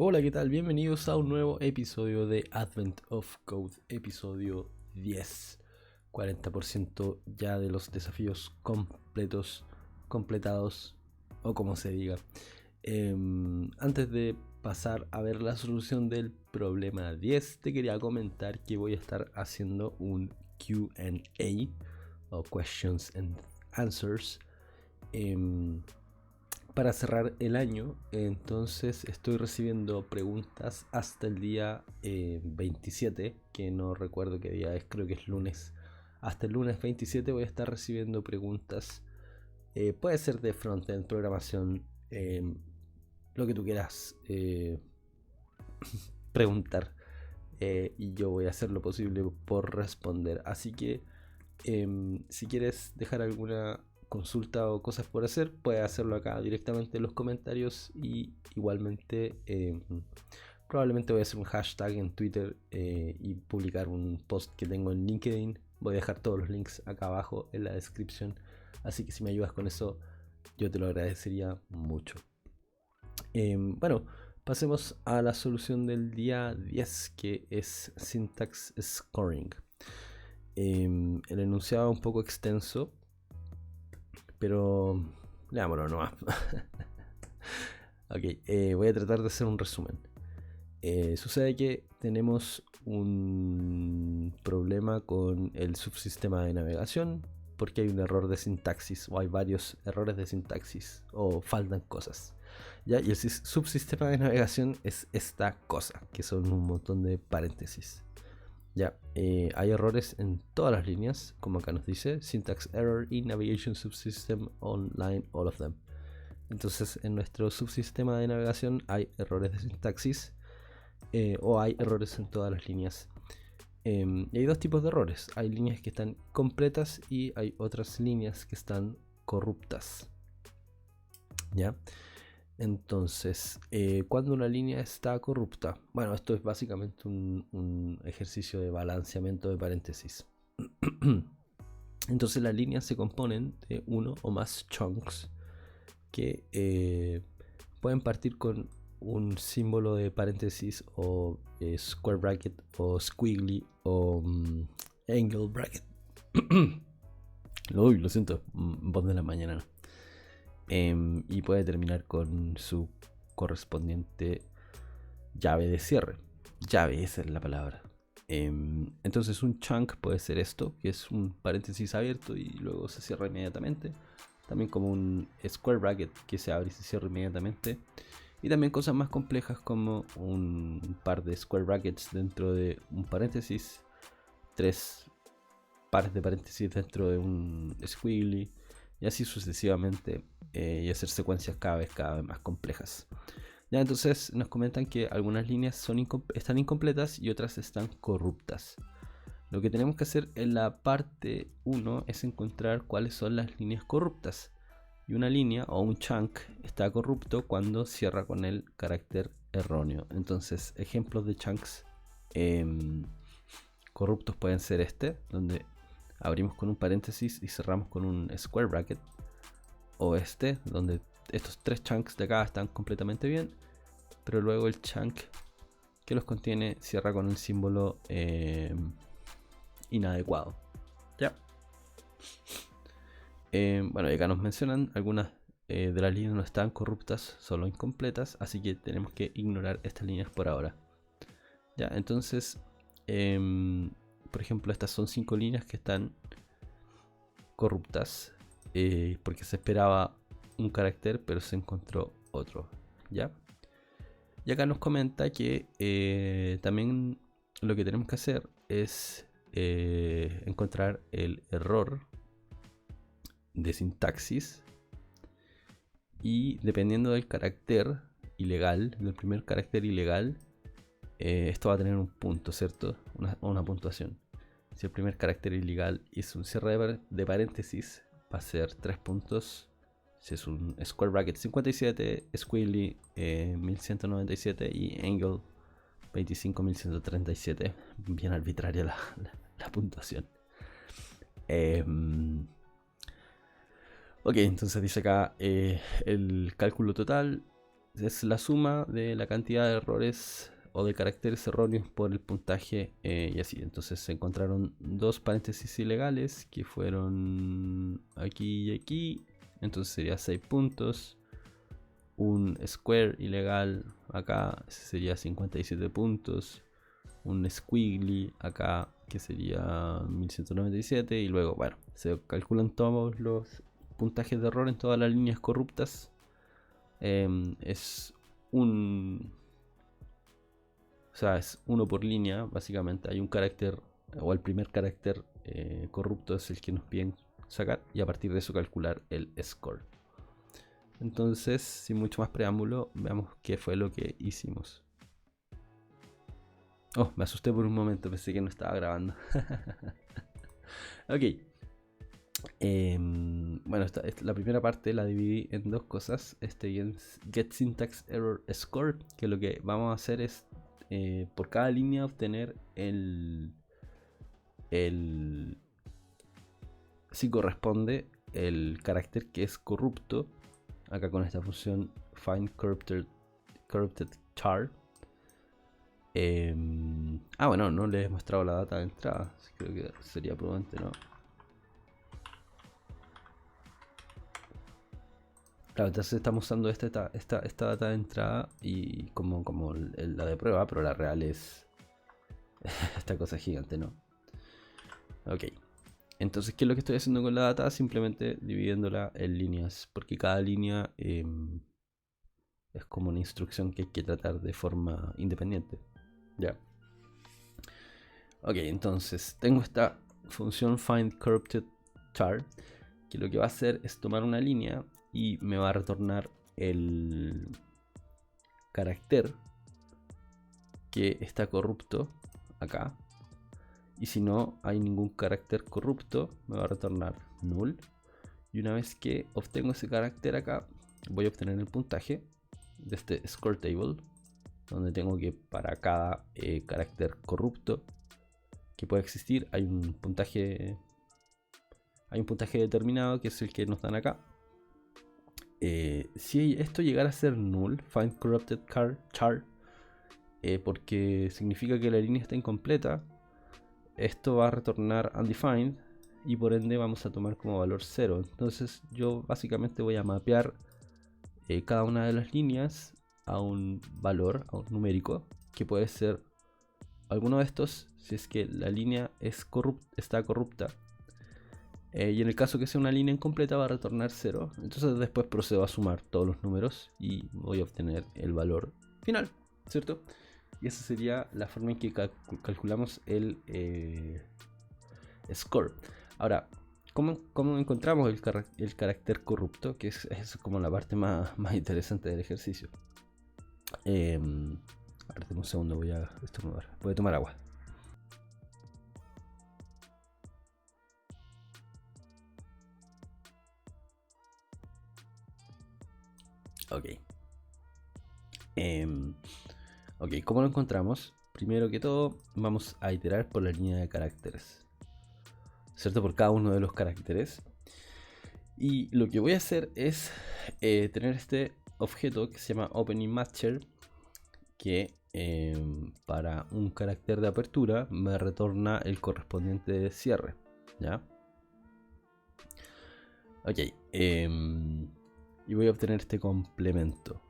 Hola, ¿qué tal? Bienvenidos a un nuevo episodio de Advent of Code, episodio 10. 40% ya de los desafíos completados, o como se diga. Antes de pasar a ver la solución del problema 10, te quería comentar que voy a estar haciendo un Q&A, o Questions and Answers, para cerrar el año. Entonces estoy recibiendo preguntas hasta el día 27, que no recuerdo qué día es, creo que es lunes. Hasta el lunes 27 voy a estar recibiendo preguntas. Puede ser de frontend, programación, lo que tú quieras preguntar. Y yo voy a hacer lo posible por responder. Así que si quieres dejar alguna consulta o cosas por hacer, puedes hacerlo acá directamente en los comentarios. Y igualmente probablemente voy a hacer un hashtag en Twitter y publicar un post que tengo en LinkedIn. Voy a dejar todos los links acá abajo en la descripción, así que si me ayudas con eso yo te lo agradecería mucho. Bueno, pasemos a la solución del día 10, que es Syntax Scoring. El enunciado es un poco extenso, pero leámoslo nomás. Ok, voy a tratar de hacer un resumen. Sucede que tenemos un problema con el subsistema de navegación porque hay un error de sintaxis, o hay varios errores de sintaxis, o faltan cosas. ¿Ya? Y el subsistema de navegación es esta cosa, que son un montón de paréntesis. Ya, hay errores en todas las líneas, como acá nos dice, syntax error in navigation subsystem online, all of them. Entonces, en nuestro subsistema de navegación hay errores de sintaxis, o hay errores en todas las líneas. Y hay dos tipos de errores. Hay líneas que están completas y hay otras líneas que están corruptas. ¿Ya? Entonces, cuando una línea está corrupta, bueno, esto es básicamente un ejercicio de balanceamiento de paréntesis. Entonces las líneas se componen de uno o más chunks que pueden partir con un símbolo de paréntesis, o square bracket, o squiggly, o angle bracket. Uy, lo siento, voz de la mañana. Y puede terminar con su correspondiente llave de cierre. Llave, esa es la palabra. Entonces un chunk puede ser esto, que es un paréntesis abierto y luego se cierra inmediatamente. También como un square bracket que se abre y se cierra inmediatamente. Y también cosas más complejas como un par de square brackets dentro de un paréntesis, 3 pares de paréntesis dentro de un squiggly, y así sucesivamente, y hacer secuencias cada vez más complejas. Ya, entonces nos comentan que algunas líneas están incompletas y otras están corruptas. Lo que tenemos que hacer en la parte 1 es encontrar cuáles son las líneas corruptas. Y una línea o un chunk está corrupto cuando cierra con el carácter erróneo. Entonces, ejemplos de chunks corruptos pueden ser donde abrimos con un paréntesis y cerramos con un square bracket. O donde estos tres chunks de acá están completamente bien, pero luego el chunk que los contiene cierra con un símbolo inadecuado. Ya. Bueno, y acá nos mencionan algunas de las líneas no están corruptas, solo incompletas, así que tenemos que ignorar estas líneas por ahora. Ya, entonces, por ejemplo, estas son 5 líneas que están corruptas, porque se esperaba un carácter pero se encontró otro. ¿Ya? Y acá nos comenta que también lo que tenemos que hacer es encontrar el error de sintaxis, y dependiendo del carácter ilegal, del primer carácter ilegal, esto va a tener un punto, ¿cierto? Una puntuación. Si el primer carácter ilegal es un cierre de paréntesis, va a ser 3 puntos. Si es un square bracket 57, squiggly 1197 y angle 25137. Bien arbitraria la puntuación. Ok, entonces dice acá el cálculo total es la suma de la cantidad de errores o de caracteres erróneos por el puntaje y así. Entonces se encontraron dos paréntesis ilegales que fueron aquí y aquí. Entonces sería 6 puntos. Un square ilegal acá sería 57 puntos. Un squiggly acá que sería 1197. Y luego, bueno, se calculan todos los puntajes de error en todas las líneas corruptas. Es un... O sea, es uno por línea, básicamente. Hay un carácter, o el primer carácter corrupto es el que nos piden sacar. Y a partir de eso calcular el score. Entonces, sin mucho más preámbulo, veamos qué fue lo que hicimos. Oh, me asusté por un momento, pensé que no estaba grabando. Ok. Bueno, la primera parte la dividí en dos cosas. Get Syntax Error Score, que lo que vamos a hacer es por cada línea obtener si corresponde el carácter que es corrupto. Acá con esta función find corrupted char. Bueno, no les he mostrado la data de entrada. Creo que sería prudente, ¿no? Claro, entonces estamos usando esta data de entrada y como la de prueba, pero la real es esta cosa gigante, ¿no? Ok. Entonces, ¿qué es lo que estoy haciendo con la data? Simplemente dividiéndola en líneas, porque cada línea es como una instrucción que hay que tratar de forma independiente. Ya. Ok, entonces tengo esta función find corrupted char, que lo que va a hacer es tomar una línea y me va a retornar el carácter que está corrupto acá. Y si no hay ningún carácter corrupto, me va a retornar null. Y una vez que obtengo ese carácter acá, voy a obtener el puntaje de este score table, donde tengo que para cada carácter corrupto que pueda existir hay un puntaje determinado, que es el que nos dan acá. Si esto llegara a ser null, find corrupted char, porque significa que la línea está incompleta, esto va a retornar undefined y por ende vamos a tomar como valor 0. Entonces yo básicamente voy a mapear cada una de las líneas a un valor, a un numérico, que puede ser alguno de estos si es que la línea está corrupta. Y en el caso que sea una línea incompleta va a retornar 0. Entonces después procedo a sumar todos los números y voy a obtener el valor final, ¿cierto? Y esa sería la forma en que calculamos el score. Ahora, ¿cómo encontramos el carácter corrupto? Que es como la parte más interesante del ejercicio. A ver, un segundo, voy a estornudar. Voy a tomar agua. Ok. Ok, ¿cómo lo encontramos? Primero que todo, vamos a iterar por la línea de caracteres, ¿cierto? Por cada uno de los caracteres. Y lo que voy a hacer es tener este objeto que se llama OpenImager, que para un carácter de apertura me retorna el correspondiente de cierre, ¿ya? Ok, y voy a obtener este complemento.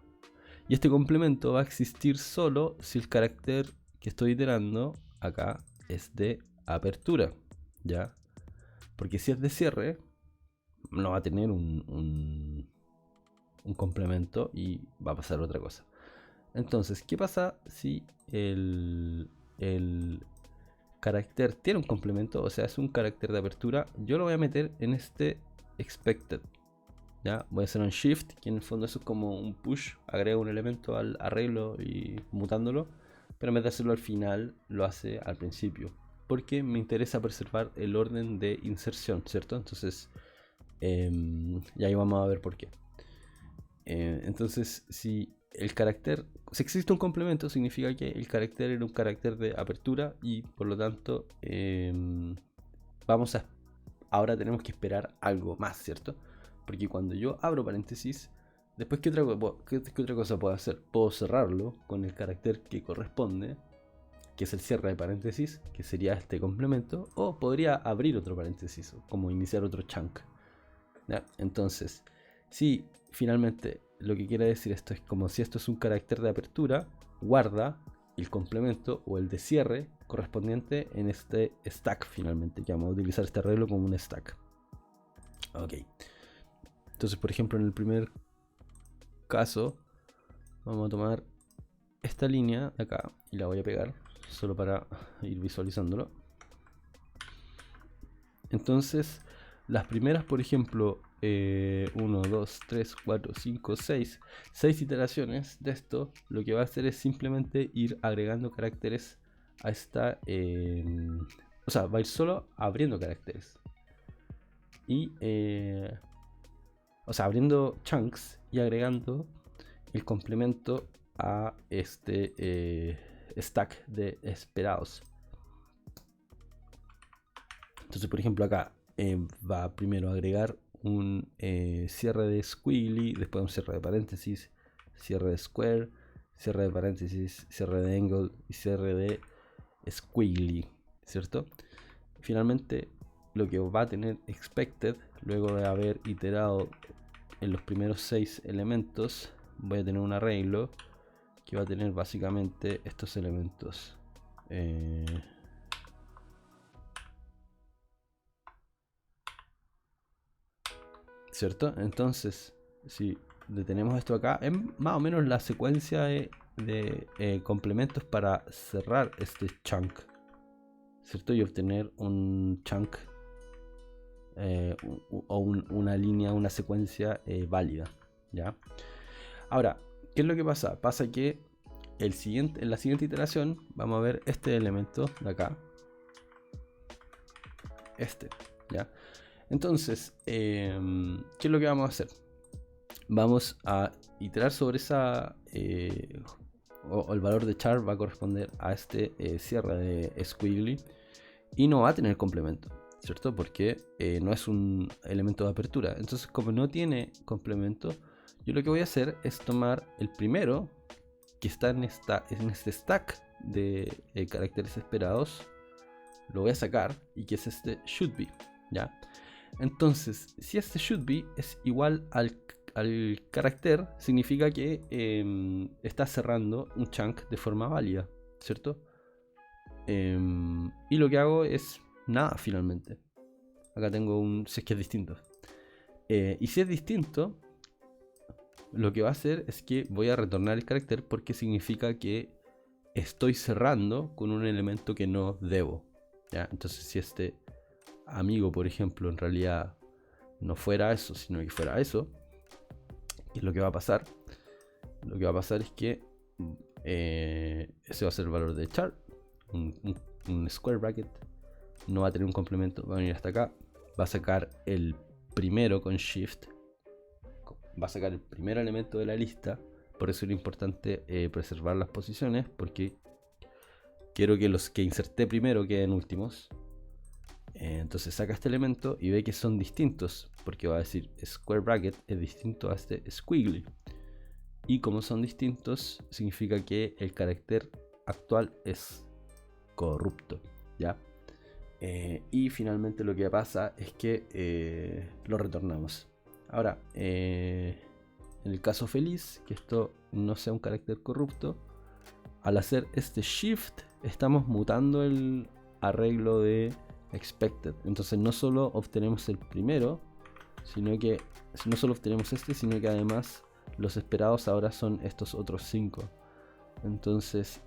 Y este complemento va a existir solo si el carácter que estoy iterando acá es de apertura, ¿ya? Porque si es de cierre, no va a tener un complemento y va a pasar otra cosa. Entonces, ¿qué pasa si el carácter tiene un complemento? O sea, es un carácter de apertura. Yo lo voy a meter en este expected. ¿Ya? Voy a hacer un shift, que en el fondo eso es como un push. Agrego un elemento al arreglo y mutándolo. Pero en vez de hacerlo al final, lo hace al principio. Porque me interesa preservar el orden de inserción, ¿cierto? Entonces, y ahí vamos a ver por qué. Entonces, si existe un complemento, significa que el carácter era un carácter de apertura y por lo tanto ahora tenemos que esperar algo más, ¿cierto? Porque cuando yo abro paréntesis, Después, ¿qué otra cosa puedo hacer? Puedo cerrarlo con el carácter que corresponde, que es el cierre de paréntesis, que sería este complemento, o podría abrir otro paréntesis, como iniciar otro chunk. ¿Ya? Entonces, si finalmente lo que quiere decir esto es como si esto es un carácter de apertura, guarda el complemento o el de cierre correspondiente en este stack finalmente, que vamos a utilizar este arreglo como un stack. Ok. Entonces, por ejemplo, en el primer caso, vamos a tomar esta línea de acá y la voy a pegar solo para ir visualizándolo. Entonces, las primeras, por ejemplo, 1, 2, 3, 4, 5, 6 iteraciones de esto, lo que va a hacer es simplemente ir agregando caracteres a esta, o sea, va a ir solo abriendo caracteres y o sea, abriendo chunks y agregando el complemento a este stack de esperados. Entonces, por ejemplo, acá va primero a agregar un cierre de squiggly, después un cierre de paréntesis, cierre de square, cierre de paréntesis, cierre de angle y cierre de squiggly, ¿cierto? Finalmente, lo que va a tener expected, luego de haber iterado en los primeros 6 elementos, voy a tener un arreglo que va a tener básicamente estos elementos. ¿Cierto? Entonces, si detenemos esto acá, es más o menos la secuencia de complementos para cerrar este chunk, ¿cierto? Y obtener un chunk o una línea, una secuencia válida, ¿ya? Ahora, ¿qué es lo que pasa? Pasa que en la siguiente iteración vamos a ver este elemento de acá, ¿ya? Entonces, ¿qué es lo que vamos a hacer? Vamos a iterar sobre esa, o el valor de char va a corresponder a este cierre de squiggly y no va a tener complemento, ¿cierto? Porque no es un elemento de apertura. Entonces, como no tiene complemento, yo lo que voy a hacer es tomar el primero que está en este stack de caracteres esperados, lo voy a sacar y que es este should be, ¿ya? Entonces, si este should be es igual al carácter, significa que está cerrando un chunk de forma válida, ¿cierto? Y lo que hago es nada finalmente. Acá tengo un si es que es distinto. Y si es distinto, lo que va a hacer es que voy a retornar el carácter porque significa que estoy cerrando con un elemento que no debo, ¿ya? Entonces, si este amigo, por ejemplo, en realidad no fuera eso, sino que fuera eso, ¿qué es lo que va a pasar? Lo que va a pasar es que ese va a ser el valor de char, un square bracket, no va a tener un complemento, va a venir hasta acá, va a sacar el primero con shift, va a sacar el primer elemento de la lista. Por eso es importante preservar las posiciones, porque quiero que los que inserté primero queden últimos. Entonces saca este elemento y ve que son distintos, porque va a decir square bracket es distinto a este squiggly, y como son distintos significa que el carácter actual es corrupto, ¿ya? Y finalmente lo que pasa es que lo retornamos. Ahora, en el caso feliz, que esto no sea un carácter corrupto, al hacer este shift estamos mutando el arreglo de expected. Entonces no solo obtenemos el primero, sino que no solo obtenemos este, sino que además los esperados ahora son estos otros 5. Entonces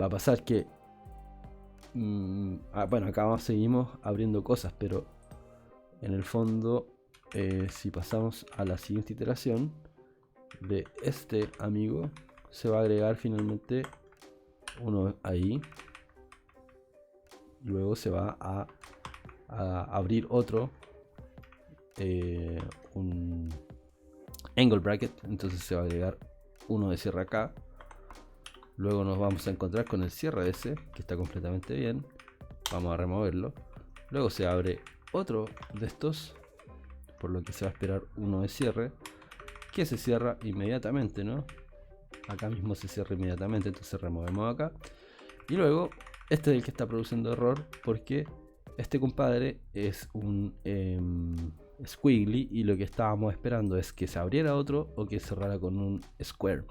va a pasar que bueno, acá seguimos abriendo cosas, pero en el fondo si pasamos a la siguiente iteración de este amigo, se va a agregar finalmente uno ahí. Luego se va a abrir otro, un angle bracket, entonces se va a agregar uno de cierre acá. Luego nos vamos a encontrar con el cierre de ese, que está completamente bien. Vamos a removerlo. Luego se abre otro de estos por lo que se va a esperar uno de cierre, que se cierra inmediatamente, ¿no? Acá mismo se cierra inmediatamente, entonces removemos acá. Y luego, este es el que está produciendo error, porque este compadre es un squiggly, y lo que estábamos esperando es que se abriera otro o que cerrara con un square.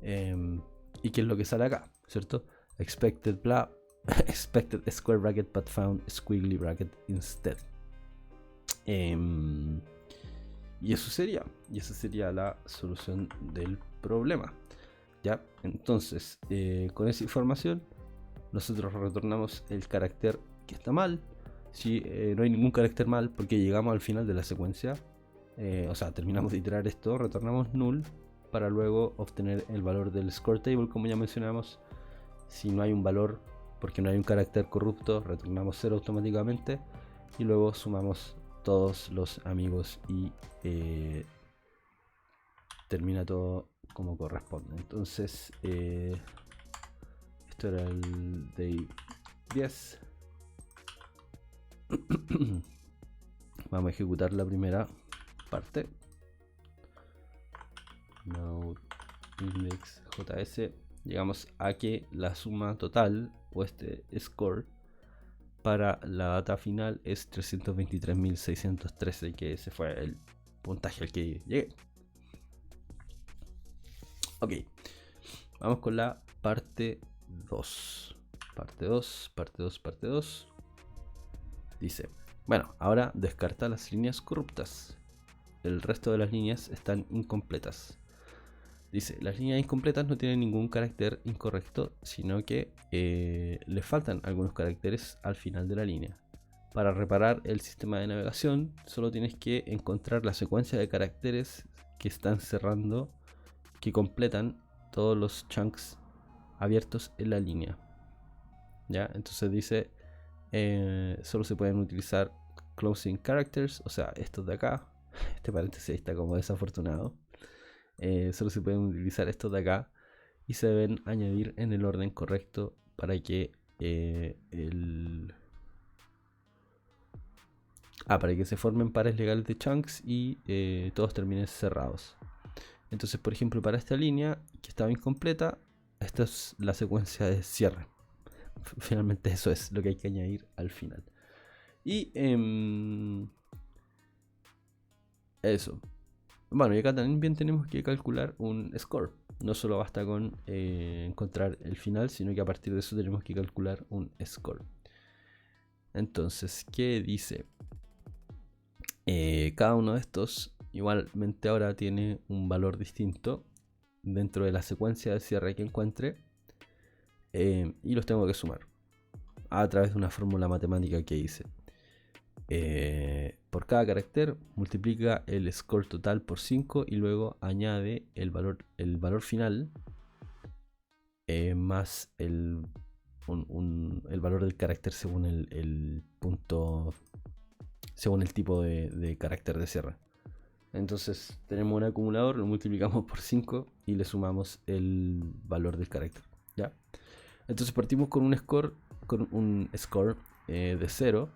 Y que es lo que sale acá, ¿cierto? Expected blah, expected square bracket but found squiggly bracket instead. Y eso sería la solución del problema. ¿Ya? Entonces, con esa información, nosotros retornamos el carácter que está mal. Si no hay ningún carácter mal, porque llegamos al final de la secuencia, o sea, terminamos de iterar esto, retornamos null para luego obtener el valor del score table, como ya mencionamos. Si no hay un valor, porque no hay un carácter corrupto, retornamos 0 automáticamente y luego sumamos todos los amigos y termina todo como corresponde. Entonces esto era el day 10. Vamos a ejecutar la primera parte. Node index js. Llegamos a que la suma total o este score para la data final es 323.613, que ese fue el puntaje al que llegué. Ok, vamos con la parte 2. Parte 2. Dice, bueno, ahora descarta las líneas corruptas. El resto de las líneas están incompletas. Dice, las líneas incompletas no tienen ningún carácter incorrecto, sino que le faltan algunos caracteres al final de la línea. Para reparar el sistema de navegación, solo tienes que encontrar la secuencia de caracteres que están cerrando, que completan todos los chunks abiertos en la línea. ¿Ya? Entonces dice, solo se pueden utilizar closing characters, o sea, estos de acá. Este paréntesis está como desafortunado. Solo se pueden utilizar estos de acá y se deben añadir en el orden correcto para que para que se formen pares legales de chunks y todos terminen cerrados. Entonces, por ejemplo, para esta línea que estaba incompleta, esta es la secuencia de cierre. Finalmente eso es lo que hay que añadir al final. Y eso. Bueno, y acá también tenemos que calcular un score. No solo basta con encontrar el final, sino que a partir de eso tenemos que calcular un score. Entonces, ¿qué dice? Cada uno de estos igualmente ahora tiene un valor distinto dentro de la secuencia de cierre que encuentre, y los tengo que sumar a través de una fórmula matemática que hice. Por cada carácter multiplica el score total por 5 y luego añade el valor final más el valor del carácter según el punto, según el tipo de carácter de cierre. Entonces tenemos un acumulador, lo multiplicamos por 5 y le sumamos el valor del carácter. ¿Ya? Entonces partimos con un score de 0.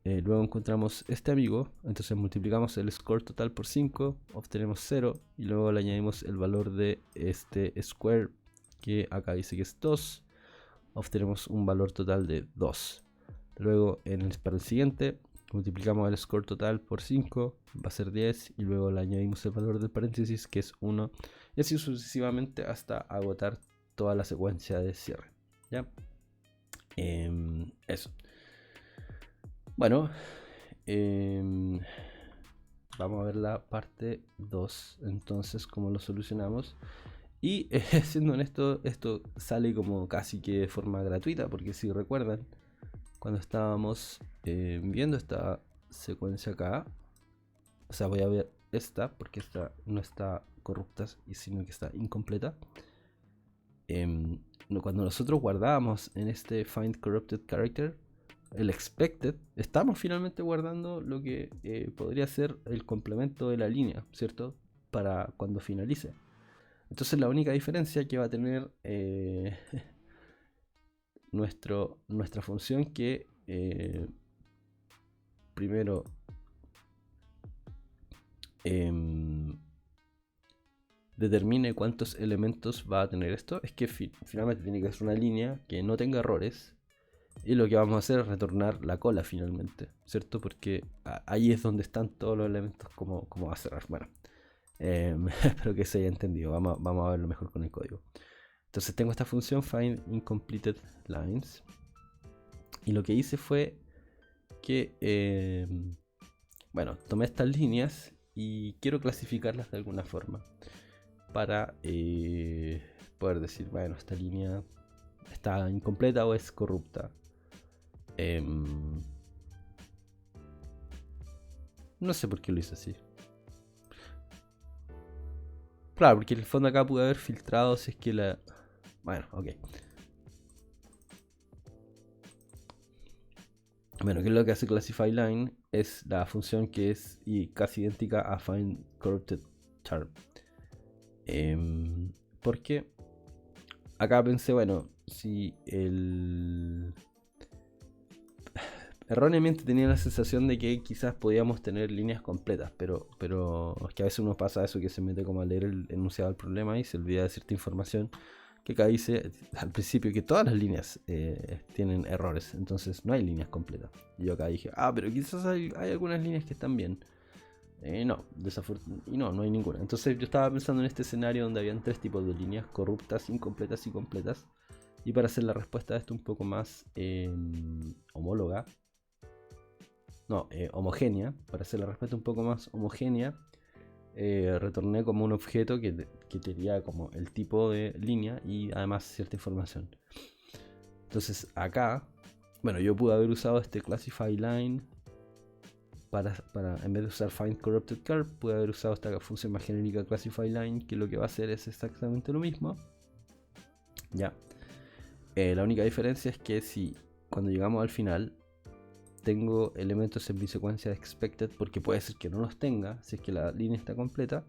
Luego encontramos este amigo, entonces multiplicamos el score total por 5, obtenemos 0 y luego le añadimos el valor de este square, que acá dice que es 2, obtenemos un valor total de 2. Luego para el siguiente multiplicamos el score total por 5, va a ser 10 y luego le añadimos el valor del paréntesis, que es 1, y así sucesivamente hasta agotar toda la secuencia de cierre. ¿Ya? Eso. Bueno, vamos a ver la parte 2, entonces cómo lo solucionamos. Y siendo honesto, esto sale como casi que de forma gratuita, porque si recuerdan, cuando estábamos viendo esta secuencia acá, o sea, voy a ver esta, porque esta no está corrupta, sino que está incompleta. Cuando nosotros guardábamos en este find corrupted character el expected, estamos finalmente guardando lo que podría ser el complemento de la línea, ¿cierto? Para cuando finalice. Entonces la única diferencia que va a tener nuestra función, que primero determine cuántos elementos va a tener esto, es que finalmente tiene que ser una línea que no tenga errores. Y lo que vamos a hacer es retornar la cola finalmente, ¿cierto? Porque ahí es donde están todos los elementos como va a cerrar. Bueno, espero que se haya entendido. Vamos a verlo mejor con el código. Entonces tengo esta función find incompleted lines. Y lo que hice fue que, bueno, tomé estas líneas y quiero clasificarlas de alguna forma. Para poder decir, bueno, esta línea está incompleta o es corrupta. No sé por qué lo hice así. Claro, porque en el fondo acá pude haber filtrado si es que la... Bueno, ok. Bueno, ¿qué es lo que hace Classify Line? Es la función que es casi idéntica a Find Corrupted Term. Porque acá pensé, bueno, si el... Erróneamente tenía la sensación de que quizás podíamos tener líneas completas, pero es que a veces uno pasa eso, que se mete como a leer el enunciado del problema y se olvida de cierta información, que acá dice al principio que todas las líneas tienen errores, entonces no hay líneas completas. Y yo acá dije, pero quizás hay algunas líneas que están bien. No, no hay ninguna. Entonces yo estaba pensando en este escenario donde habían tres tipos de líneas: corruptas, incompletas y completas. Y para hacer la respuesta a esto un poco más homóloga, homogénea, para hacer la respuesta un poco más homogénea, retorné como un objeto que tenía como el tipo de línea y además cierta información. Entonces acá, bueno, yo pude haber usado este classify line para en vez de usar find corrupted curve, pude haber usado esta función más genérica classify line, que lo que va a hacer es exactamente lo mismo. Ya. La única diferencia es que si cuando llegamos al final tengo elementos en mi secuencia de expected, porque puede ser que no los tenga, si es que la línea está completa,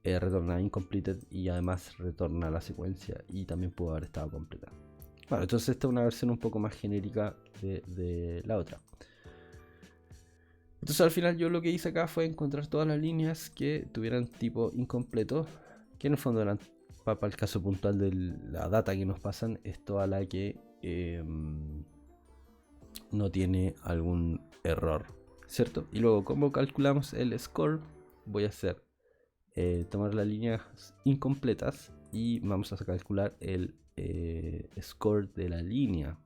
retorna incompleted y además retorna la secuencia y también pudo haber estado completa. Bueno, entonces esta es una versión un poco más genérica de la otra. Entonces al final yo lo que hice acá fue encontrar todas las líneas que tuvieran tipo incompleto, que en el fondo eran, para el caso puntual de la data que nos pasan, es toda la que no tiene algún error, ¿cierto? Y luego, ¿cómo calculamos el score? Voy a hacer tomar las líneas incompletas y vamos a calcular el score de la línea.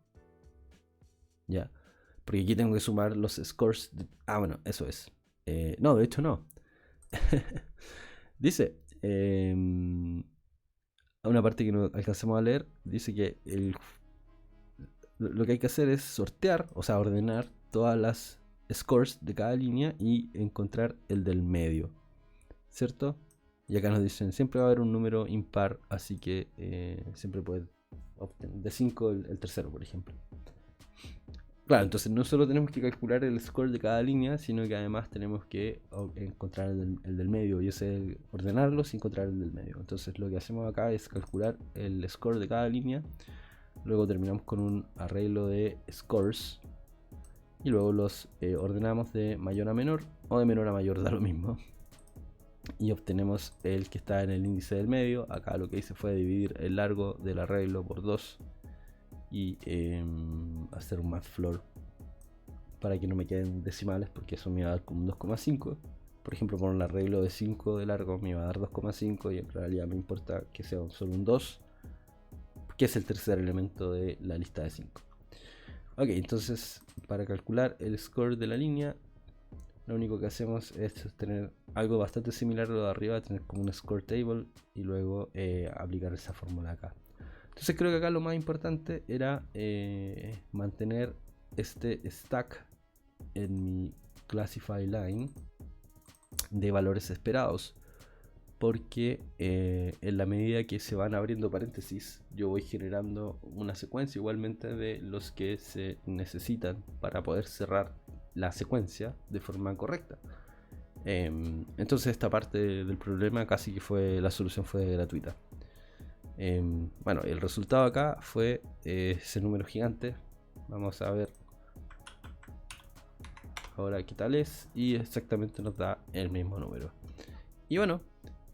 Ya, porque aquí tengo que sumar los scores. Bueno, eso es. No, de hecho no. Dice, una parte que no alcanzamos a leer, dice que lo que hay que hacer es sortear, o sea, ordenar todas las scores de cada línea y encontrar el del medio, ¿cierto? Y acá nos dicen, siempre va a haber un número impar, así que siempre puede obtener de 5 el tercero, por ejemplo. Claro, entonces no solo tenemos que calcular el score de cada línea, sino que además tenemos que encontrar el del medio, y ese ordenarlos y encontrar el del medio. Entonces lo que hacemos acá es calcular el score de cada línea. Luego terminamos con un arreglo de scores y luego los ordenamos de mayor a menor o de menor a mayor, da lo mismo, y obtenemos el que está en el índice del medio. Acá lo que hice fue dividir el largo del arreglo por 2 y hacer un math floor para que no me queden decimales, porque eso me iba a dar como un 2,5. Por ejemplo, por un arreglo de 5 de largo me iba a dar 2,5 y en realidad me importa que sea solo un 2, que es el tercer elemento de la lista de 5. Ok, entonces para calcular el score de la línea, lo único que hacemos es tener algo bastante similar a lo de arriba, tener como un score table y luego aplicar esa fórmula acá. Entonces creo que acá lo más importante era mantener este stack en mi classify line de valores esperados, porque en la medida que se van abriendo paréntesis yo voy generando una secuencia igualmente de los que se necesitan para poder cerrar la secuencia de forma correcta. Entonces esta parte del problema casi que la solución fue gratuita. Bueno, el resultado acá fue ese número gigante. Vamos a ver ahora qué tal es, y exactamente nos da el mismo número. Y bueno,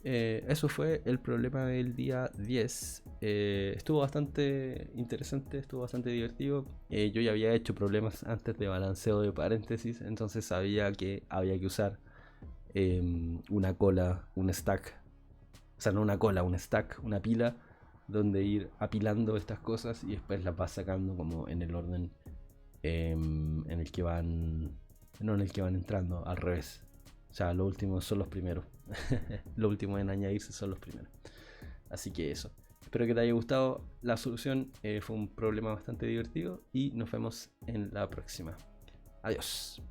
eso fue el problema del día 10. Estuvo bastante interesante, estuvo bastante divertido. Yo ya había hecho problemas antes de balanceo de paréntesis, entonces sabía que había que usar una cola, un stack. O sea, no una cola, un stack, una pila, donde ir apilando estas cosas y después las vas sacando como en el orden en el que van. No en el que van entrando, al revés. O sea, los últimos son los primeros. Los últimos en añadirse son los primeros. Así que eso. Espero que te haya gustado la solución. Fue un problema bastante divertido y nos vemos en la próxima. Adiós.